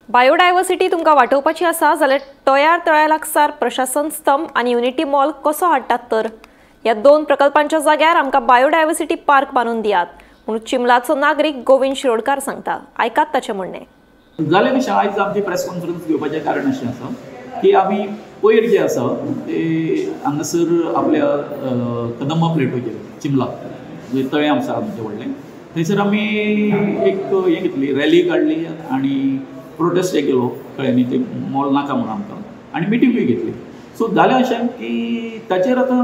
Biodiversity तुमकां वाटोवपाची आसा जाल्यार टोयार तळ्या लागसार प्रशासन स्तंभ आनी युनिटी मॉल कसो हाडटात तर ह्या दोन प्रकल्पांच्या जाग्यार आमकां बायोडायवर्सिटी पार्क बांदून दियात म्हणून चिंबलाचो नागरीक गोविंद शिरोडकार सांगता. आयकात ताचें म्हणणें. जालें कशें आयज आमची प्रेस कॉन्फरन्स घेवपाचें कारण अशें आसा की आमी पयर जे आसा ते हांगासर आपल्या कदंबा प्लेटोचेर चिंबला जे तळें आसा आमचें व्हडलें थंयसर आमी एक हें घेतली रॅली काडली आनी प्रोटेस्ट केलो कळ्ळें न्ही ते मॉल नाका म्हणून आमकां आनी मिटींगूय घेतली. सो जालें अशें की ताचेर आतां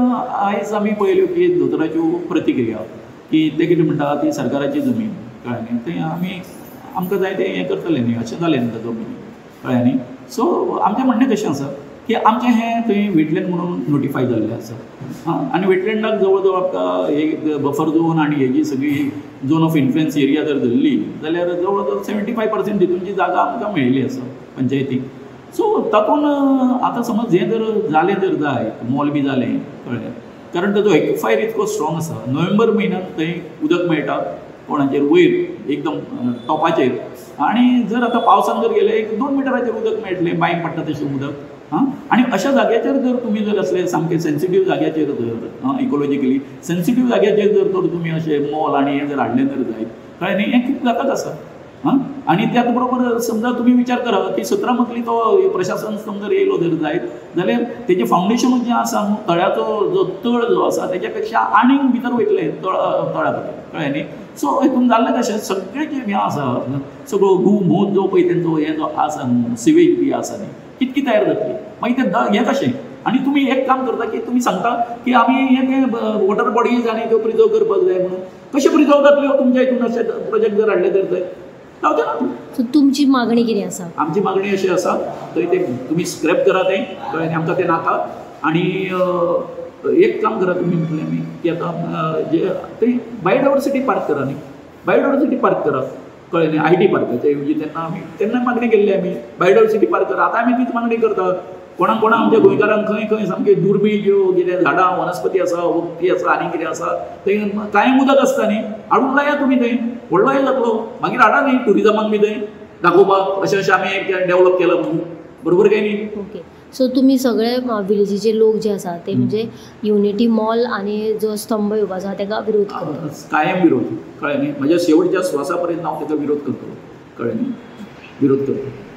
आयज आमी पळयल्यो की दोतोराच्यो प्रतिक्रिया की ते कितें म्हणटा ती सरकाराची जमीन कळ्ळें न्ही थंय आमी आमकां जाय तें हें करतलें न्ही अशें जालें न्ही ताचो मिनींग कळ्ळें न्ही. सो आमचें म्हणणें कशें आसा की आमचें हें थंय वेटलँड म्हणून नोटिफाय जाल्लें आसा आनी वेटलँडाक जवळ जवळ आमकां एक बफर झोन आनी हेजी सगळी झोन ऑफ इन्फ्लुएन्स एरिया जर धरली जाल्यार जवळ जवळ 75% तितूंची जागा आमकां मेळिल्ली आसा पंचायतीक. सो तातूंत आतां समज हें जर जालें जर जाय मॉल बी जालें कळ्ळें कारण ताचो एक्युफायर इतको स्ट्रॉंग आसा. नोव्हेंबर म्हयन्यांत थंय उदक मेळटा कोणाचेर वयर एकदम टॉपाचेर आनी जर आतां पावसान जर गेले 1-2 मिटराचेर उदक मेळटलें बांयक पडटा तशें उदक आनी अशा जाग्याचेर जर तुमी जर असले सामके सेन्सिटीव जाग्याचेर जर इकोलॉजिकली सेन्सिटीव जाग्याचेर जर तर तुमी अशें मॉल आनी हें जर हाडलें जर जायत कळ्ळें न्ही हें खूब जाताच आसा. आनी त्याच बरोबर समजा तुमी विचार करा की 17 मजली तो प्रशासन स्तंभ जर येयलो जर जायत जाल्यार तेजें फावंडेशन जें आसा तळ्याचो जो तळ जो आसा तेच्या पेक्षा आनीक भितर वयतलें तळ्या कळ्ळें न्ही. सो हितून जाल्लें कशें सगळें जें हें आसा सगळो घुमूत जो पळय तेंचो हें जो आसा न्हू सिवेज बी आसा न्ही कितकी तयार जातली मागीर तें हें कशें आनी तुमी एक काम करता की तुमी सांगता की आमी हें तें वॉटर बॉडीज आनी त्यो प्रिजर्व करपाक जाय म्हणून कशें प्रिजर्व जातल्यो तुमच्या हितून अशें प्रोजेक्ट जर हाडले तर थंय जावचें ना. सो तुमची मागणी कितें आसा? आमची मागणी अशी आसा थंय ते तुमी स्क्रॅप करा तें कळ्ळें न्ही आमकां तें नाका आनी एक काम करा तुमी म्हटलें आमी की आतां जे थंय बायोडायवर्सिटी पार्क करा न्ही बायोडायवर्सिटी पार्क करा कळ्ळें न्ही IT पार्काच्या ऐवजी तेन्ना आमी तेन्ना मागणी केल्ली आमी बायोडायवर्सिटी पार्क करा. आतां आमी तीच मागणी करता कोणाक आमच्या गोंयकारांक खंय खंय सामके दुर्मीळ ज्यो कितें झाडां वनस्पती आसा वखदी आसा आनी कितें आसा थंय कांय उदक आसता न्ही हाडून लाया तुमी थंय व्हडलो हे जातलो मागीर हाडा न्ही टुरिजमाक बी थंय दाखोवपाक अशें अशें आमी एक डेवलप केलां म्हणून बरोबर काय न्ही. ओके. सो तुमी सगळे विलेजीचे लोक जे आसा ते म्हणजे युनिटी मॉल आनी जो स्तंभ येवपाचो आसा ताका विरोध करता? कायम विरोध कळ्ळें न्ही म्हज्या शेवटच्या श्वासा पर्यंत हांव ताका विरोध करतलो कळ्ळें न्ही विरोध करतलो.